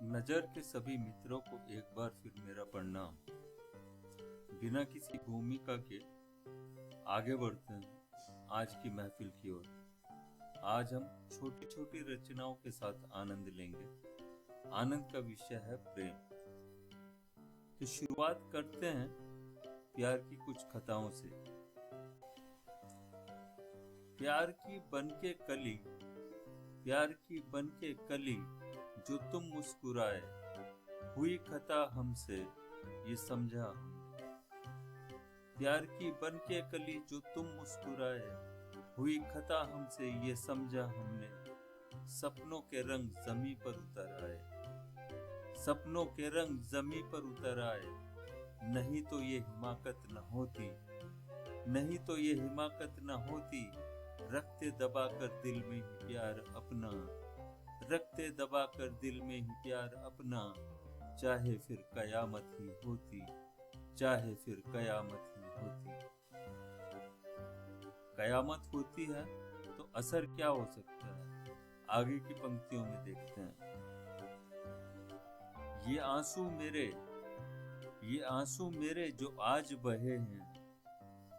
नजर के सभी मित्रों को एक बार फिर मेरा प्रणाम। बिना किसी भूमिका के आगे बढ़ते हैं आज की महफिल की ओर। आज हम छोटी छोटी रचनाओं के साथ आनंद लेंगे। आनंद का विषय है प्रेम। तो शुरुआत करते हैं प्यार की कुछ कथाओं से। प्यार की बनके कली, प्यार की बनके कली जो तुम मुस्कुराए, हुई खता हमसे ये समझा हमने। प्यार की बनके कली जो तुम मुस्कुराए, हुई खता हमसे ये समझा हमने। सपनों के रंग जमी पर उतर आए, सपनों के रंग जमी पर उतर आए। नहीं तो ये हिमाकत न होती, नहीं तो ये हिमाकत न होती। रखते दबा कर दिल में ही प्यार अपना, रखते दबा कर दिल में ही प्यार अपना। चाहे फिर कयामत ही होती, चाहे फिर कयामत ही होती। कयामत होती है तो असर क्या हो सकता है, आगे की पंक्तियों में देखते हैं। ये आंसू मेरे, ये आंसू मेरे जो आज बहे हैं,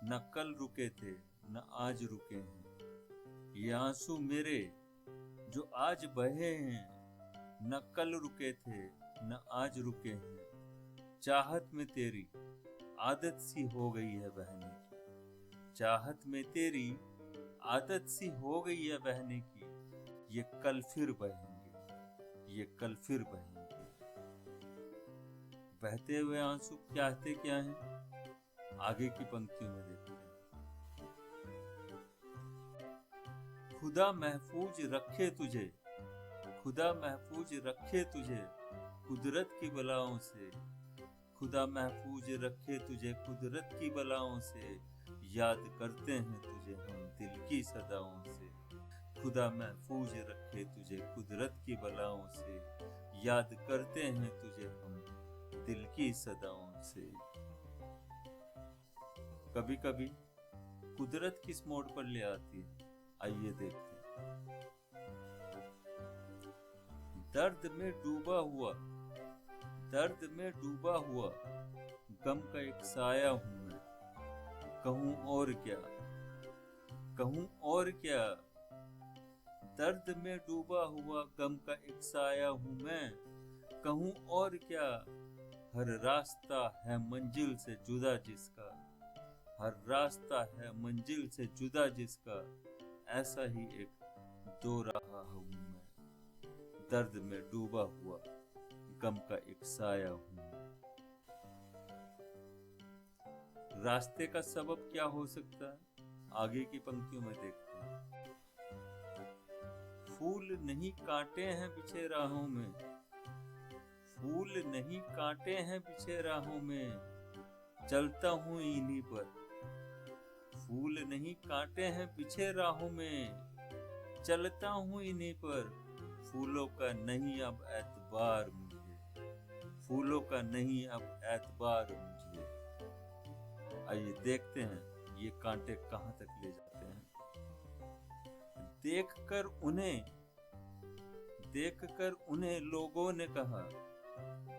न कल रुके थे न आज रुके हैं। ये आंसू मेरे जो आज बहे हैं, न कल रुके थे न आज रुके हैं। चाहत में तेरी आदत सी हो गई है बहने की, चाहत में तेरी आदत सी हो गई है बहने की। ये कल फिर बहेंगे, ये कल फिर बहेंगे। बहते हुए आंसू कहते क्या हैं, आगे की पंक्तियों में देखते हैं। खुदा महफूज रखे तुझे, खुदा महफूज रखे तुझे कुदरत की बलाओं से। खुदा महफूज रखे तुझे कुदरत की बलाओं से। याद करते हैं तुझे हम दिल की सदाओं से। खुदा महफूज रखे तुझे कुदरत की बलाओं से। याद करते हैं तुझे हम दिल की सदाओं से। कभी कभी कुदरत किस मोड़ पर ले आती है, आइए देखते हैं। दर्द में डूबा हुआ, दर्द में डूबा हुआ गम का एक साया हूं मैं। कहूं और क्या, कहूं और क्या। दर्द में डूबा हुआ गम का एक साया हूं मैं। कहूं और क्या। हर रास्ता है मंजिल से जुदा जिसका, हर रास्ता है मंजिल से जुदा जिसका। ऐसा ही एक दो रहा हूं मैं। दर्द में डूबा हुआ गम का एक साया हूं मैं। रास्ते का सबब क्या हो सकता है, आगे की पंक्तियों में देखते हैं। फूल नहीं कांटे हैं बिछे राहों में, फूल नहीं कांटे हैं बिछे राहों में। चलता हूं इन्हीं पर। फूल नहीं कांटे हैं बिछे राहों में, चलता हूं इन्हीं पर। फूलों का नहीं अब एतबार मुझे, फूलों का नहीं अब एतबार मुझे। आइए देखते हैं ये कांटे कहां तक ले जाते हैं। देखकर उन्हें, देखकर उन्हें लोगों ने कहा,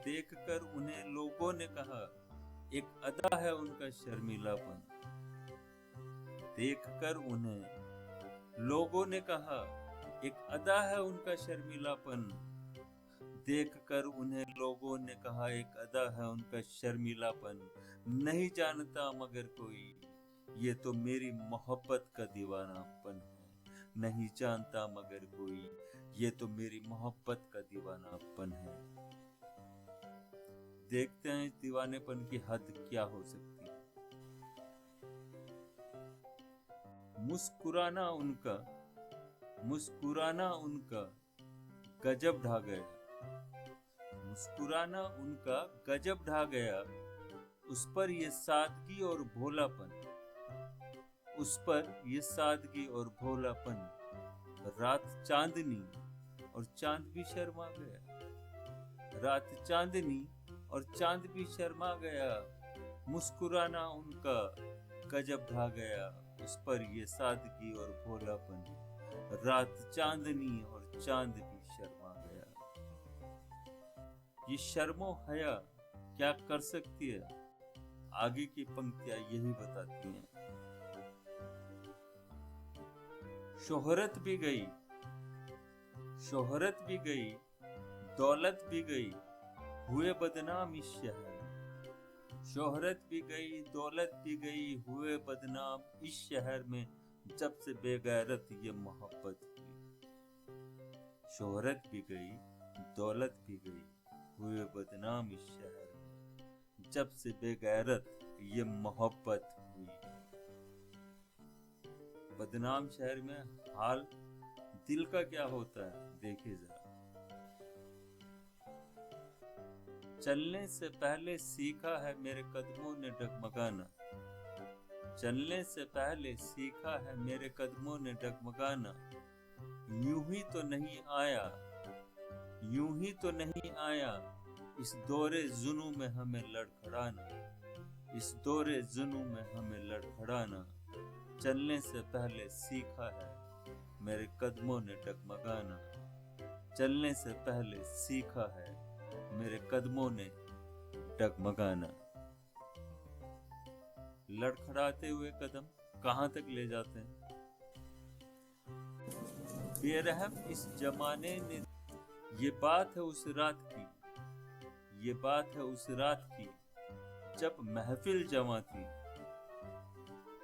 देखकर उन्हें लोगों ने कहा। एक अदा है उनका शर्मीलापन। देखकर उन्हें लोगों ने कहा, एक अदा है उनका शर्मीलापन। देखकर उन्हें लोगों ने कहा, एक अदा है उनका शर्मीलापन। नहीं जानता मगर कोई ये तो मेरी मोहब्बत का दीवानापन है। नहीं जानता मगर कोई ये तो मेरी मोहब्बत का दीवानापन है। देखते हैं इस दीवानेपन की हद क्या हो सकती है। मुस्कुराना उनका, मुस्कुराना उनका गजब ढा गया। मुस्कुराना उनका गजब ढा गया। उस पर ये सादगी और भोलापन, उस पर ये सादगी और भोलापन। रात चांदनी और चांद भी शर्मा गया, रात चांदनी और चांद भी शर्मा गया। मुस्कुराना उनका गजब ढा गया। उस पर ये सादगी और भोलापन। रात चांदनी और चांद भी शर्मा गया। ये शर्मो हया क्या कर सकती है? आगे की पंक्तियां यही बताती हैं। शोहरत भी गई, शोहरत भी गई, दौलत भी गई, हुए बदनाम इस शहर। शोहरत भी गई, दौलत भी गई, हुए बदनाम इस शहर में, जब से बेगैरत ये मोहब्बत हुई। शोहरत भी गई, दौलत भी गई, हुए बदनाम इस शहर में, जब से बेगैरत ये मोहब्बत हुई। बदनाम शहर में हाल दिल का क्या होता है, देखिए जरा। चलने से पहले सीखा है मेरे कदमों ने डगमगाना, चलने से पहले सीखा है मेरे कदमों ने डगमगाना। यूं ही तो नहीं आया, यूं ही तो नहीं आया, इस दौरे जुनू में हमें लड़खड़ाना, इस दौरे जुनू में हमें लड़खड़ाना। चलने से पहले सीखा है मेरे कदमों ने डगमगाना, चलने से पहले सीखा है मेरे कदमों ने डगमगाना। लड़खड़ाते हुए कदम कहां तक ले जाते हैं? बेरहम इस जमाने ने, ये बात है उस रात की, ये बात है उस रात की, जब महफिल जमा थी।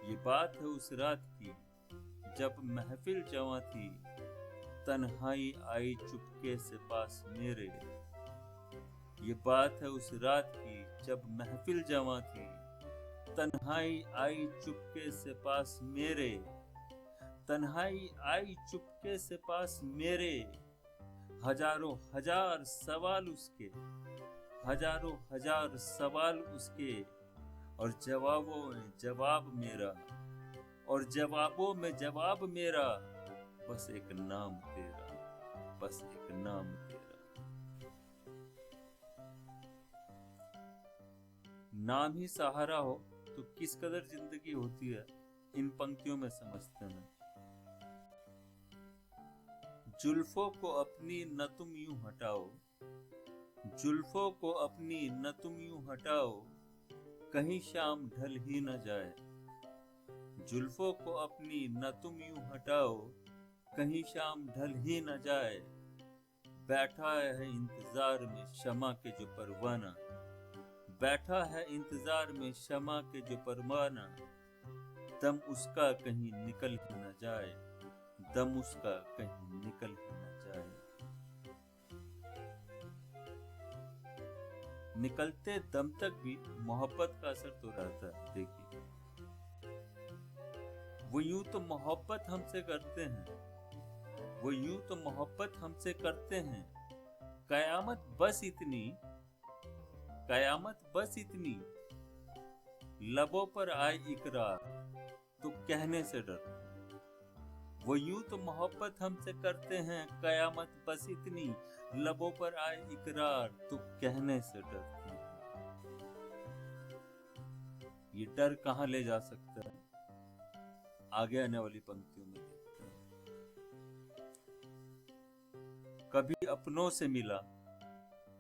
ये बात है उस रात की, जब महफिल जमा थी। तन्हाई आई चुपके से पास मेरे, ये बात है उस रात की, जब महफिल जमा थी। तन्हाई आई चुपके से पास मेरे, तन्हाई आई चुपके से पास मेरे। हजारों हजार सवाल उसके, हजारों हजार सवाल उसके, और जवाबों में जवाब मेरा, और जवाबों में जवाब मेरा। बस एक नाम तेरा, बस एक नाम तेरा। नाम ही सहारा हो तो किस कदर जिंदगी होती है, इन पंक्तियों में समझते हैं। जुल्फों को अपनी न तुम यूं हटाओ, जुल्फों को अपनी न तुम यूं हटाओ, कहीं शाम ढल ही न जाए। जुल्फों को अपनी न तुम यूं हटाओ, कहीं शाम ढल ही न जाए। बैठा है इंतजार में शमा के जो परवाना, बैठा है इंतजार में शमा के जो परवाना। दम उसका कहीं निकल ही न जाए, दम उसका कहीं निकल ही न जाए। निकलते दम तक भी मोहब्बत का असर तो रहता है। देखिए, वो यूं तो मोहब्बत हमसे करते हैं, वो यूं तो मोहब्बत हमसे करते हैं। कयामत बस इतनी, कयामत बस इतनी, लबों पर आए इकरार तो कहने से डरते हैं। वो यूं तो मोहब्बत हमसे करते हैं, कयामत बस इतनी, लबों पर आए इकरार तो कहने से डरते हैं। ये डर कहां ले जा सकता है, आगे आने वाली पंक्तियों में देखते हैं। कभी अपनों से मिला,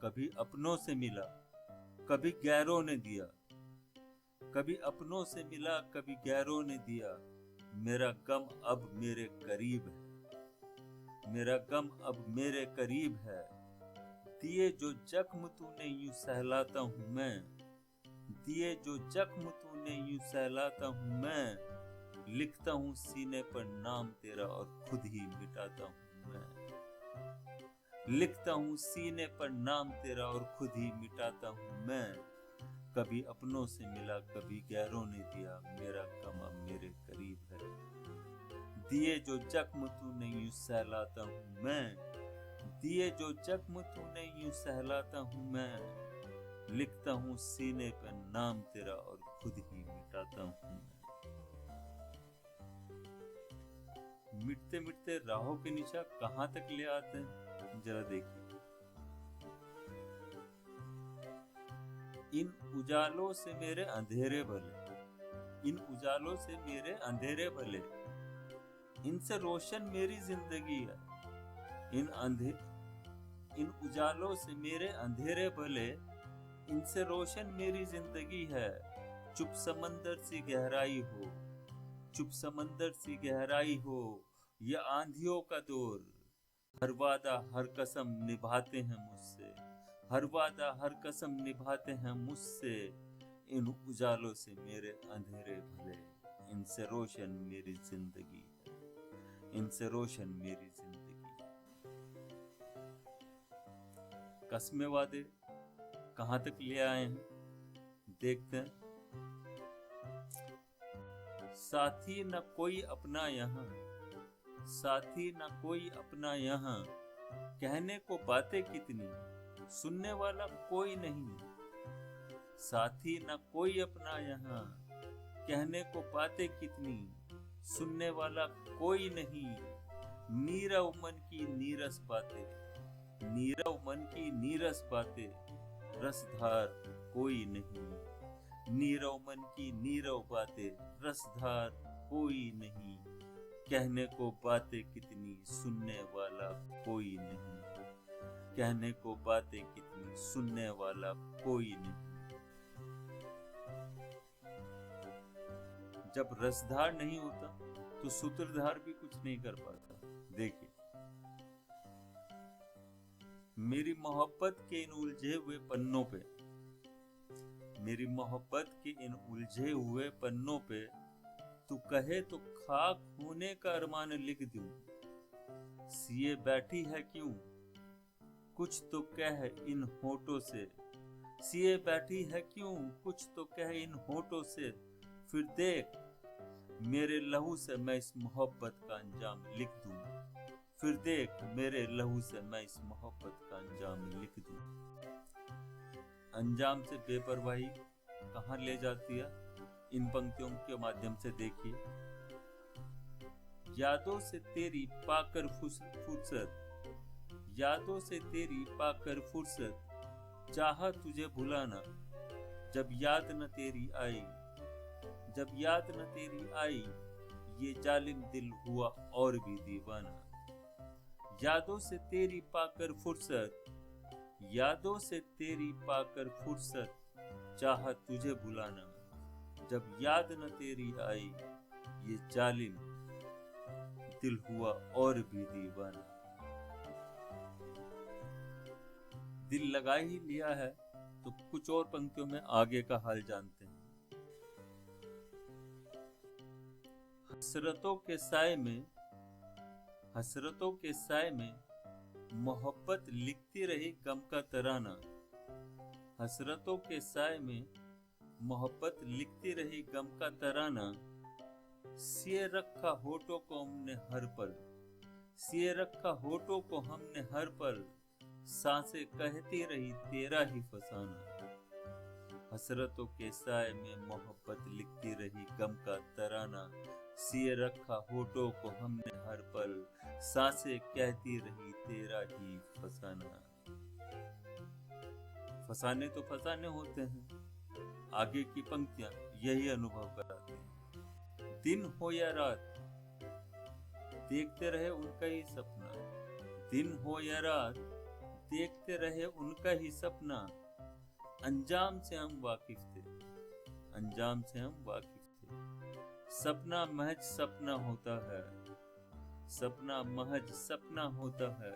कभी अपनों से मिला, कभी गैरों ने दिया। कभी अपनों से मिला, कभी गैरों ने दिया। मेरा गम अब मेरे करीब है, मेरा गम अब मेरे करीब है। दिए जो जख्म तूने यूं सहलाता हूं मैं, दिए जो जख्म तूने यूं सहलाता हूं मैं। लिखता हूं सीने पर नाम तेरा और खुद ही मिटाता हूं मैं। लिखता हूं सीने पर नाम तेरा और खुद ही मिटाता हूं मैं। कभी अपनों से मिला, कभी गैरों ने दिया। मेरा गम अब मेरे करीब है। दिए जो जख्म तूने यूं सहलाता हूं मैं, दिए जो जख्म तूने यूं सहलाता हूं मैं। लिखता हूं सीने पर नाम तेरा और खुद ही मिटाता हूं मैं। मिटते मिटते राहों के निशान कहां तक ले आते हैं, जरा देखिए। इन उजालों से मेरे अंधेरे भले, इन उजालों से मेरे अंधेरे भले, इनसे रोशन मेरी जिंदगी है। इन उजालों से मेरे अंधेरे भले, इनसे रोशन मेरी जिंदगी है। चुप समंदर सी गहराई हो, चुप समंदर सी गहराई हो, ये आंधियों का दौर। हर वादा हर कसम निभाते हैं मुझसे, हर वादा हर कसम निभाते हैं मुझसे। इन उजालों से मेरे अंधेरे भले, इनसे रोशन मेरी जिंदगी है, इनसे रोशन मेरी जिंदगी है। कस्मे वादे कहाँ तक ले आए हैं, देखते हैं। साथी न कोई अपना यहाँ, साथी न कोई अपना यहाँ, कहने को बातें कितनी, सुनने वाला कोई नहीं। साथी न कोई अपना यहाँ, कहने को बातें कितनी, सुनने वाला कोई नहीं। नीरव मन की नीरस बातें, नीरव मन की नीरस बातें, रसधार कोई नहीं। नीरव मन की नीरव बातें, रसधार कोई नहीं। कहने को बातें कितनी, सुनने वाला कोई नहीं। कहने को बातें कितनी, सुनने वाला कोई नहीं। जब रसधार नहीं होता तो सूत्रधार भी कुछ नहीं कर पाता। देखिए, मेरी मोहब्बत के इन उलझे हुए पन्नों पे, मेरी मोहब्बत के इन उलझे हुए पन्नों पे, तू कहे तो खाक होने का अरमान लिख दूं। सिए बैठी है क्यों, कुछ तो कह इन होठों से। सिए बैठी है क्यों, कुछ तो कह इन होठों से। फिर देख मेरे लहू से मैं इस मोहब्बत का अंजाम लिख दूं। फिर देख मेरे लहू से मैं इस मोहब्बत का अंजाम लिख दूं। अंजाम से बेपरवाही कहाँ ले जाती है, इन पंक्तियों के माध्यम से देखिए। यादों से तेरी पाकर फुर्सत, यादों से तेरी पाकर फुर्सत, चाहा तुझे भुलाना। जब याद न तेरी आई, जब याद न तेरी आई, ये जालिम दिल हुआ और भी दीवाना। यादों से तेरी पाकर फुर्सत, यादों से तेरी पाकर फुर्सत, चाहा तुझे भुलाना। जब याद न तेरी आई, ये जालिम दिल हुआ और भी दीवाना। दिल लगा ही लिया है तो कुछ और पंक्तियों में आगे का हाल जानते हैं। हसरतों के साए में, हसरतों के साए में, मोहब्बत लिखती रही गम का तराना। हसरतों के साए में, मोहब्बत लिखती रही गम का तराना। सिए रखा होठों को हमने हर पल, सिए रखा होठों को हमने हर पल, सांसें कहती रही तेरा ही फसाना। हसरतों के साए में मोहब्बत लिखती रही गम का तराना। सिए रखा होठों को हमने हर पल, सांसें कहती रही तेरा ही फसाना। फसाने तो फसाने होते हैं, आगे की पंक्तियां यही अनुभव कराती हैं। दिन हो या रात देखते रहे उनका ही सपना, दिन हो या रात देखते रहे उनका ही सपना। अंजाम से हम वाकिफ थे, अंजाम से हम वाकिफ थे। सपना महज सपना होता है, सपना महज सपना होता है।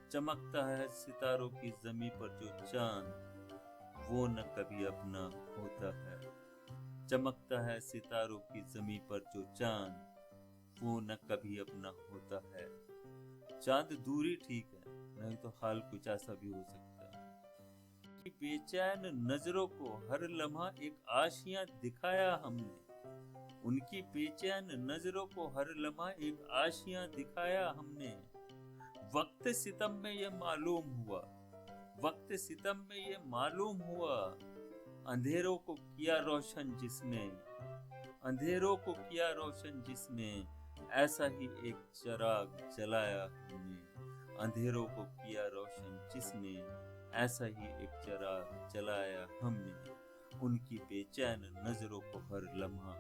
चमकता है सितारों की जमी पर जो चांद, वो न कभी अपना होता है। चमकता है सितारों की जमी पर जो चांद, वो न कभी अपना होता है। चांद दूरी ठीक है, नहीं तो हाल कुछ ऐसा भी हो सकता है कि बेचैन नजरों को हर लम्हा एक आशियां दिखाया हमने। उनकी बेचैन नजरों को हर लम्हा एक आशियां दिखाया हमने। वक्त सितम में ये मालूम हुआ, वक्त सितम में ये मालूम हुआ, अंधेरों को किया रोशन जिसने, अंधेरों को किया रोशन जिसने, ऐसा ही एक चिराग जलाया हमने। अंधेरों को किया रोशन जिसने, ऐसा ही एक चिराग जलाया हमने। उनकी बेचैन नजरों को हर लम्हा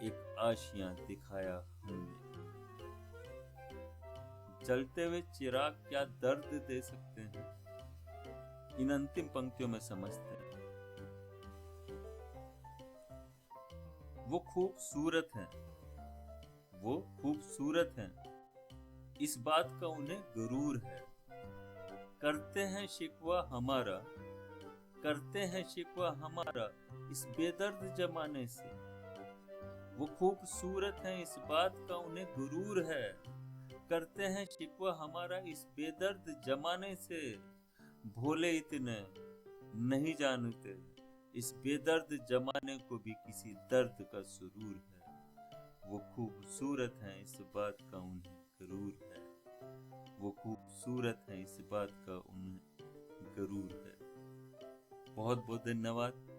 एक आशियां दिखाया हमने। जलते हुए चिराग क्या दर्द दे सकते हैं, इन अंतिम पंक्तियों में समझते हैं। वो खूबसूरत हैं, वो खूबसूरत हैं, इस बात का उन्हें गुरूर है। करते हैं शिकवा हमारा, करते हैं शिकवा हमारा इस बेदर्द जमाने से। वो खूबसूरत हैं, इस बात का उन्हें गुरूर है। करते हैं शिकवा हमारा इस बेदर्द जमाने से। भोले इतने नहीं जानते इस बेदर्द जमाने को भी किसी दर्द का सुरूर है। वो खूबसूरत हैं, इस बात का उन्हें गुरूर है। वो खूबसूरत हैं, इस बात का उन्हें गुरूर है। बहुत बहुत धन्यवाद।